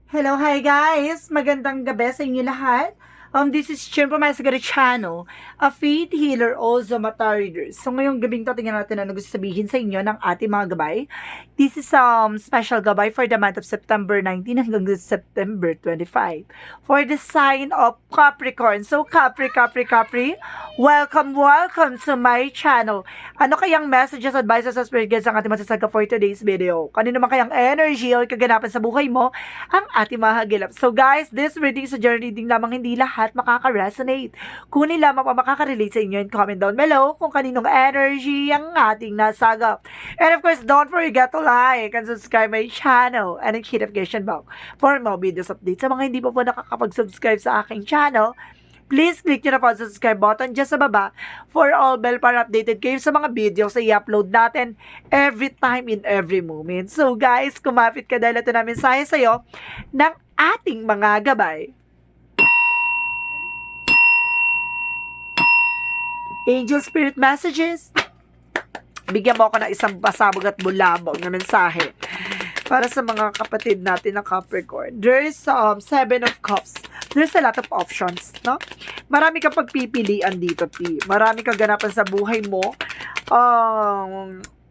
Hello, hi guys! Magandang gabi sa inyo lahat. This is Chimpo Masagari Channel, a faith healer, also mata reader. So ngayong gabing to, tingnan natin ano gusto sabihin sa inyo ng ating mga gabay. This is special gabay for the month of September 19 hanggang September 25 for the sign of Capricorn. So Capri, welcome to my channel. Ano kayang messages, advices, at spirit guides ang ating masasaga for today's video? Kanino man kayang energy o kaganapan sa buhay mo ang ating mahagilap. So guys, this reading sa journey reading lamang, hindi lahat makaka-resonate. Kunin lamang pa makaka-relate sa inyo and comment down below kung kaninong energy ang ating nasagap. And of course, don't forget to like and subscribe my channel and hit notification bell for more videos updates. Sa mga hindi pa po nakakapag-subscribe sa aking channel, please click nyo na po ang subscribe button dyan sa baba for all bell para updated kayo sa mga videos na i-upload natin every time in every moment. So guys, kumapit ka dahil ito namin sa'yo ng ating mga gabay. Angel Spirit Messages, bigyan mo ako ng isang pasabog at bulabog na mensahe para sa mga kapatid natin ng Capricorn. There's Seven of Cups. There's a lot of options, no? Marami kang pagpipilian dito, P. Marami kang ganapan sa buhay mo.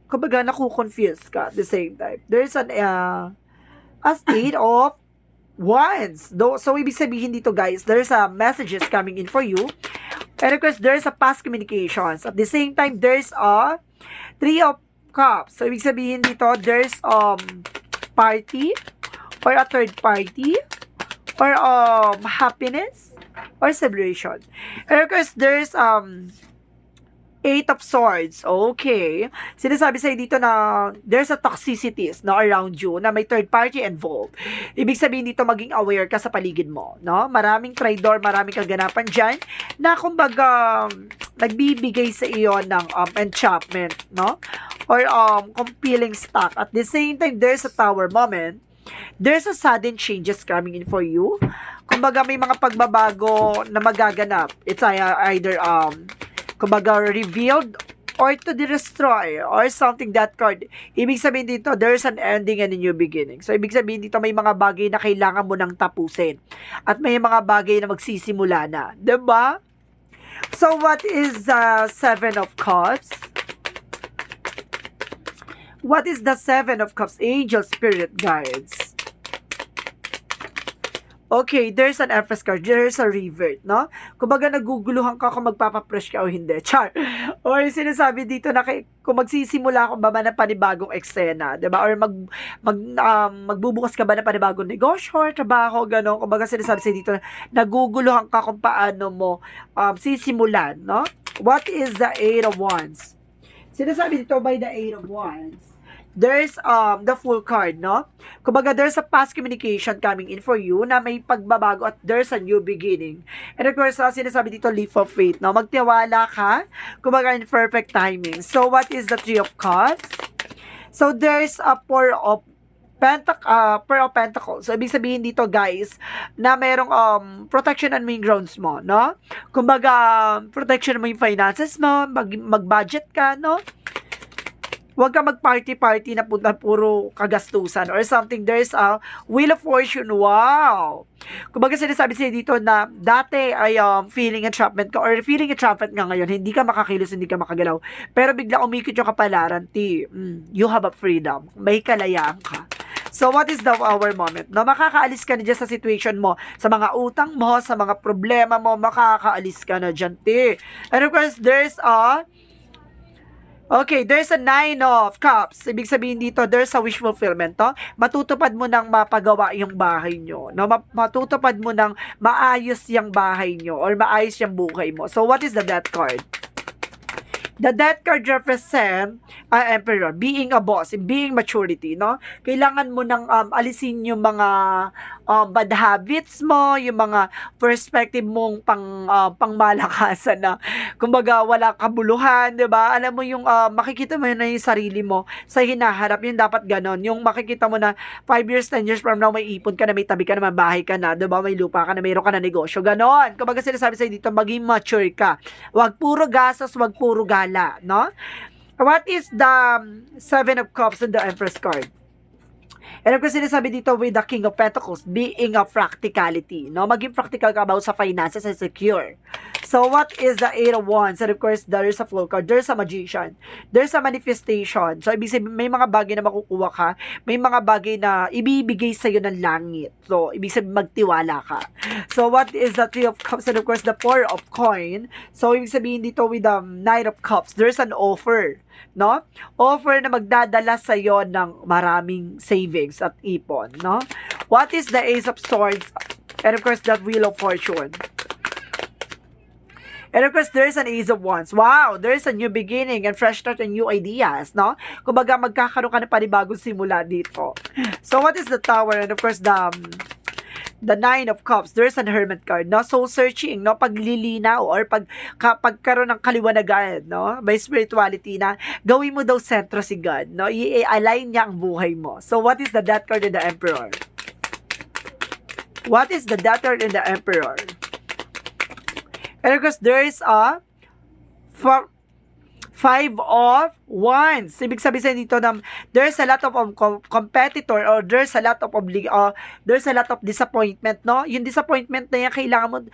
Kumbaga, naku-confuse ka at the same time. There's a state of wands. So, ibig sabihin dito, guys, there's a messages coming in for you. And of course, there's a past communications. At the same time, there's a Three of Cups. So, ibig sabihin dito, there's party or a third party or happiness or celebration. And of course, there's Eight of Swords. Okay. Sinasabi sa'yo dito na there's a toxicities na around you, na may third party involved. Ibig sabihin dito, maging aware ka sa paligid mo, no? Maraming traitor, maraming kaganapan dyan na kumbaga nagbibigay sa iyo ng enchantment, no? Or compelling stock. At the same time, there's a tower moment. There's a sudden changes coming in for you. Kumbaga may mga pagbabago na magaganap. It's either kumbaga revealed or to destroy or something that card. Ibig sabihin dito, there's an ending and a new beginning. So, ibig sabihin dito, may mga bagay na kailangan mo nang tapusin. At may mga bagay na magsisimula na. Diba? So, what is the Seven of Cups? What is the Seven of Cups? Angel Spirit Guides. Okay, there's an Empress card. There's a revert, no? Kumbaga naguguluhan ka kung magpapapresh ka o hindi. Char. Or sinasabi dito na kung magsisimula kung ba ng panibagong eksena, 'di ba? Or magbubukas ka ba ng panibagong negosyo or trabaho, gano'n. Kumbaga sinasabi sa'yo dito na naguguluhan ka kung paano mo sisimulan, no? What is the Eight of Wands? Sinasabi dito by the Eight of Wands, there's the full card, no? Kumbaga, there's a past communication coming in for you na may pagbabago at there's a new beginning. And of course, sinasabi dito, leap of faith, no? Magtiwala ka, kumbaga, in perfect timing. So, what is the Three of Cups? So, there's a Pair of Pentacles. So, ibig sabihin dito, guys, na merong protection and main grounds mo, no? Kumbaga, protection mo yung finances mo, mag-budget ka, no? Huwag ka mag-party-party na punta puro kagastusan or something. There's a Wheel of Fortune. Wow! Kumbaga sinasabi sa'yo dito na dati ay feeling entrapment ka or feeling entrapment nga ngayon. Hindi ka makakilos, hindi ka makagalaw. Pero bigla umikot yung kapalaran. You have a freedom. May kalayaan ka. So, what is the our moment? No, makakaalis ka na dyan sa situation mo, sa mga utang mo, sa mga problema mo, makakaalis ka na dyan, And of course, there's a Nine of Cups. Ibig sabihin dito, there's a wish fulfillment, to. Matutupad mo nang mapagawa yung bahay nyo. No? Matutupad mo nang maayos yung bahay nyo or maayos yung buhay mo. So, what is the Death card? The Death card represent Emperor, being a boss, being maturity, no? Kailangan mo nang alisin yung mga bad habits mo, yung mga perspective mong pangmalakasan na kumbaga wala kabuluhan, 'di ba? Alam mo yung makikita mo na yung sarili mo sa hinaharap, yung dapat ganon. Yung makikita mo na 5 years, 10 years from now may ipon ka na, may tabi ka na, may bahay ka na, 'di ba? May lupa ka na, mayroon ka na negosyo, ganon. Kumbaga sinasabi sa dito, maging mature ka. Wag puro gastos, wag puro gala, no? What is the Seven of Cups and the Empress card? And of course, sinasabi dito with the King of Pentacles, being a practicality, no? Maging practical ka about sa finances and secure. So, what is the Eight of Wands? And of course, there is a Fool card, there's a Magician, there's a manifestation. So, ibig sabihin, may mga bagay na makukuha ka, may mga bagay na ibibigay sa'yo ng langit. So, ibig sabihin, magtiwala ka. So, what is the Three of Cups? And of course, the Four of Coin. So, ibig sabihin dito with the Knight of Cups, there's an offer, no? Offer na magdadala sa iyo ng maraming savings at ipon, no? What is the Ace of Swords? And of course, the Wheel of Fortune. And of course, there's an Ace of Wands. Wow, there's a new beginning and fresh start and new ideas, no? Kumbaga, magkakaroon ka ng panibagong simula dito. So, what is the Tower? And of course, the Nine of Cups, there's an Hermit card, no? Soul searching, no? Paglilinaw or pagkaroon ng kaliwanagan, no? By spirituality na gawin mo daw sentro si God, no? I-align niya ang buhay mo. So, what is the Death card in the Emperor? What is the Death card in the Emperor? And of course, there is a Five of Wands. Ibig sabihin dito na there's a lot of competitor or there's a lot of disappointment, no? Yung disappointment na yan, kailangan mo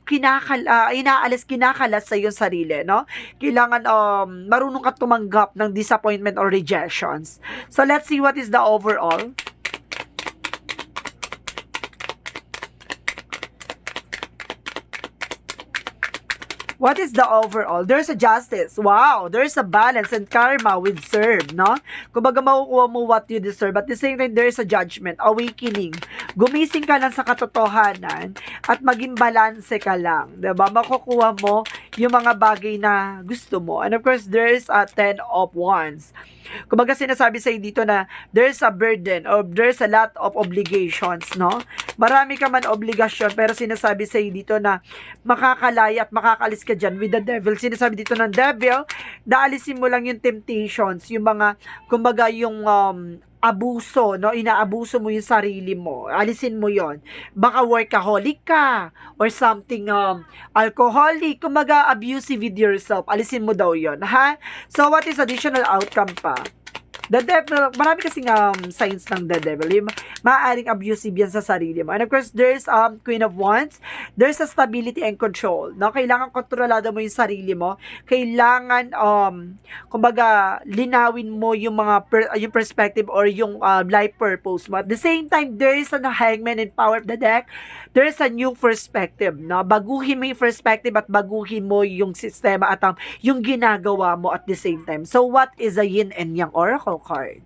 kinakalas sa iyong sarili, no? Kailangan marunong ka tumanggap ng disappointment or rejections. So let's see what is the overall. What is the overall? There's a justice. Wow, there's a balance and karma with serve, no? Kumbaga makukuha mo what you deserve. At the same time, there's a judgment, awakening. Gumising ka lang sa katotohanan at maging balanse ka lang. Diba? Makukuha mo yung mga bagay na gusto mo. And of course, there's a Ten of Wands. Kumbaga sinasabi sa'yo dito na there's a burden or there's a lot of obligations, no? Marami ka man obligasyon, pero sinasabi sa'yo dito na makakalaya at makakalis ka dyan with the devil. Sinasabi dito ng devil, naalisin mo lang yung temptations, yung mga, kumbaga yung abuso, no? Inaabuso mo yung sarili mo. Alisin mo yon. Baka workaholic ka or something alcoholic, kumbaga abusive with yourself. Alisin mo daw yon, ha? So what is additional outcome pa? The devil, marami kasing signs ng the devil. Maaaring abusive yan sa sarili mo. And of course, there's Queen of Wands. There's a stability and control. No? Kailangan kontrolado mo yung sarili mo. Kailangan, kumbaga, linawin mo yung mga yung perspective or yung life purpose mo. At the same time, there is a Hangman in Power of the Deck. There is a new perspective. No? Baguhin mo yung perspective at baguhin mo yung sistema at yung ginagawa mo at the same time. So, what is a Yin and Yang Oracle card?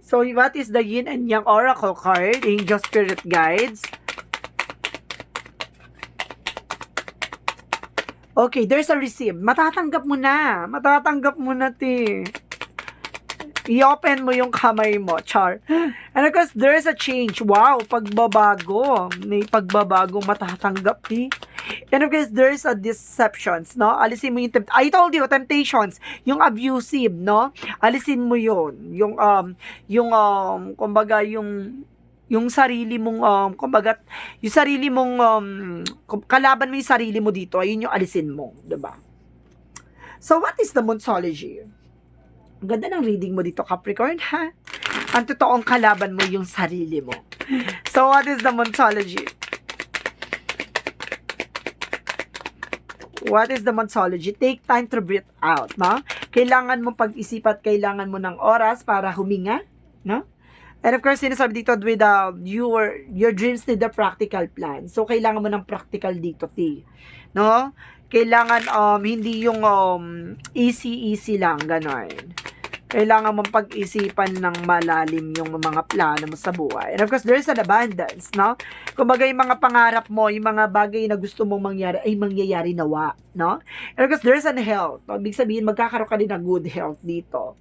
So, what is the Yin and Yang Oracle card? Angel Spirit Guides. Okay, there's a receive. Matatanggap mo na. Matatanggap mo na, ti. I-open mo yung kamay mo, char. And of course, there's a change. Wow, pagbabago. May pagbabagong matatanggap, ti. And of course, there's a deceptions, no? Alisin mo yung I told you, temptations. Yung abusive, no? Alisin mo yun. Kumbaga, yung sarili mong, kumbaga, yung sarili mong, kalaban mo yung sarili mo dito, ayun yung alisin mo, diba? So, what is the Moonsology? Ang ganda ng reading mo dito, Capricorn, ha? Ang totoong kalaban mo yung sarili mo. So, what is the Moonsology? What is the Moonsology? Take time to breathe out, no? Kailangan mo pag-isip at kailangan mo ng oras para huminga, no? And of course, sinasabi dito with your dreams need a practical plan. So, kailangan mo ng practical dito, no? Kailangan hindi yung easy lang, ganon. Kailangan mong pag-isipan ng malalim yung mga plano mo sa buhay. And of course, there's an abundance, no? Kumbaga yung mga pangarap mo, yung mga bagay na gusto mong mangyari, ay mangyayari nawa, no? And of course, there's an health. Ibig sabihin, magkakaroon ka din ng good health dito.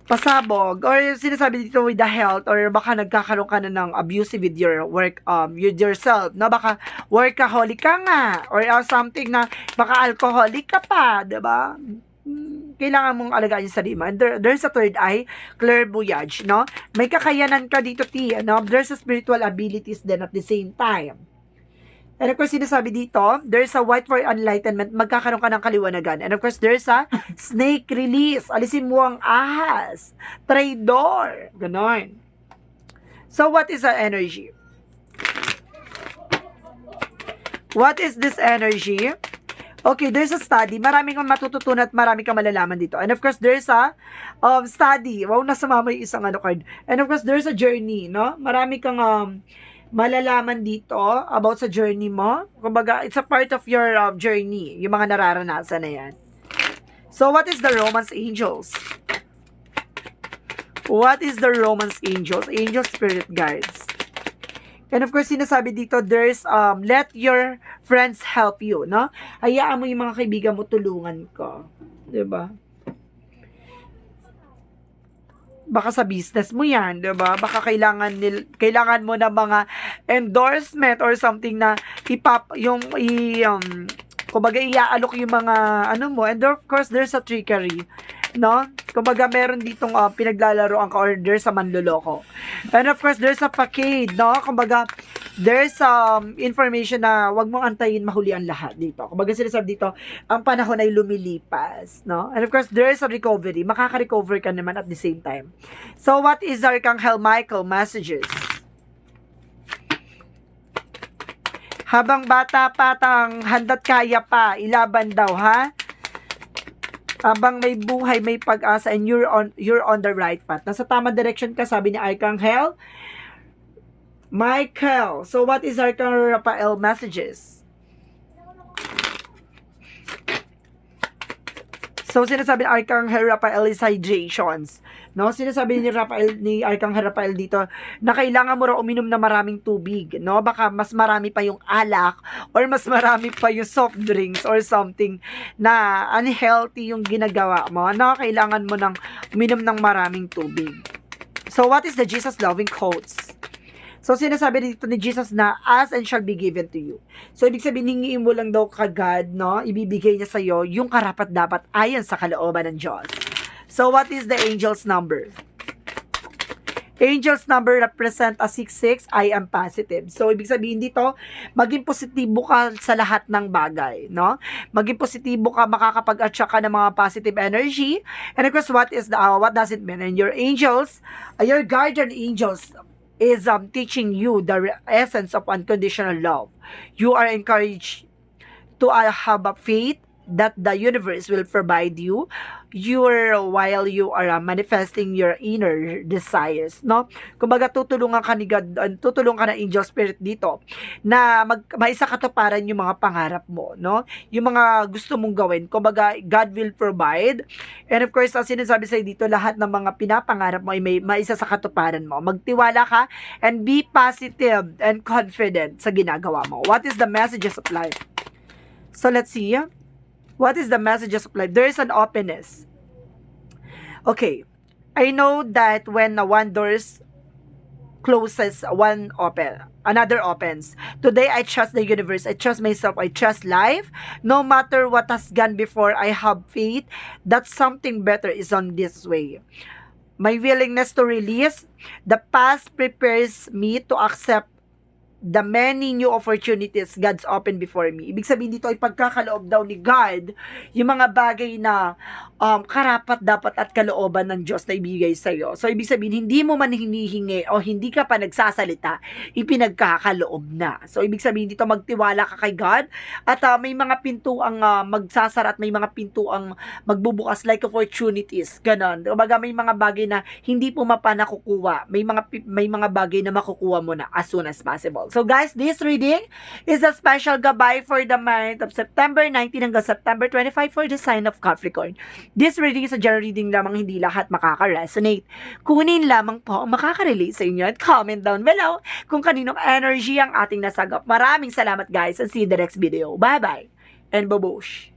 Pasabog, or sinasabi dito with the health, or baka nagkakaroon ka na ng abusive with your work, with yourself, no? Baka workaholic ka nga, or something na baka alcoholic ka pa, diba? Kailangan mong alagaan yung sarili mo. And there's a third eye, clairvoyance, no? May kakayanan ka dito, no? There's a spiritual abilities then at the same time. And of course, sinasabi dito, there's a white for enlightenment, magkakaroon ka ng kaliwanagan. And of course, there's a snake release, alisin mo ang ahas, traidor, ganon. So, what is the energy? What is this energy? Okay, there's a study. Marami kang matututunan at marami kang malalaman dito. And of course, there's a study. Wow, nasa mama yung isang card. And of course, there's a journey, no? Marami kang malalaman dito about sa journey mo. Kumbaga, it's a part of your journey, yung mga nararanasan na yan. So, what is the Romance Angels? What is the Romance Angels? Angel Spirit Guides. And of course, sinasabi dito, there's, let your friends help you, no? Hayaan mo yung mga kaibigan mo, tulungan ko. Diba? Baka sa business mo yan, diba? Baka kailangan mo ng mga endorsement or something na kumbaga iaalok yung mga, mo. And of course, there's a trickery. No? Kumbaga, meron ditong pinaglalaro ang ka-order sa manloloko. And of course, there's a facade, no? Kumbaga, there's information na wag mong antayin mahuli ang lahat dito. Kumbaga, sinasabi dito, ang panahon ay lumilipas, no? And of course, there's a recovery. Makaka-recover ka naman at the same time. So, what is Archangel Michael messages? Habang bata patang handa't kaya pa, ilaban daw, ha? Habang may buhay, may pag-asa, and you're on the right path. Nasa tamang direction ka, sabi ni Archangel Michael. So, what is Archangel Raphael messages? So, sinasabi ni Archangel Raphael is hydrations. No? Sinasabi ni Archangel Raphael dito na kailangan mo raw uminom na maraming tubig. No? Baka mas marami pa yung alak or mas marami pa yung soft drinks or something na unhealthy yung ginagawa mo. No? Kailangan mo nang uminom ng maraming tubig. So, what is the Jesus loving quotes? So, sinasabi dito ni Jesus na, ask and shall be given to you. So, ibig sabihin, hingiin mo lang daw kagad, no? Ibibigay niya sa'yo yung karapat-dapat ayon sa kalooban ng Diyos. So, what is the angel's number? Angel's number represent a 66, I am positive. So, ibig sabihin dito, maging positibo ka sa lahat ng bagay, no? Maging positibo ka, makakapag-attract ka ng mga positive energy. And of course, what does it mean? And your angels, your guardian angels, is teaching you the essence of unconditional love. You are encouraged to have a faith that the universe will provide you while you are manifesting your inner desires, no? Kumbaga, tutulungan ka ng angel spirit dito na maisa katuparan yung mga pangarap mo, no? Yung mga gusto mong gawin. Kumbaga, God will provide. And of course, as sinasabi sa'yo dito, lahat ng mga pinapangarap mo ay may maisa sa katuparan mo. Magtiwala ka and be positive and confident sa ginagawa mo. What is the messages of life? So, let's see. What is the messages of life? There is an openness. Okay. I know that when one door closes, another opens. Today, I trust the universe. I trust myself. I trust life. No matter what has gone before, I have faith that something better is on this way. My willingness to release the past prepares me to accept the many new opportunities God's open before me. Ibig sabihin dito ay pagkakaloob daw ni God yung mga bagay na karapat dapat at kalooban ng Diyos na ibigay sa iyo. So ibig sabihin hindi mo man hinihingi o hindi ka pa nagsasalita, ipinagkakaloob na. So ibig sabihin dito magtiwala ka kay God at may mga pintuang magsasara at may mga pintuang magbubukas like opportunities. Ganon. Kumbaga may mga bagay na hindi po mapanakukuha. May mga bagay na makukuha mo na as soon as possible. So guys, this reading is a special gabay for the month of September 19 hanggang September 25 for the sign of Capricorn. This reading is a general reading lamang, hindi lahat makaka-resonate. Kunin lamang po ang makaka-relate sa inyo at comment down below kung kaninong energy ang ating nasagap. Maraming salamat guys and see you in the next video. Bye-bye and babush!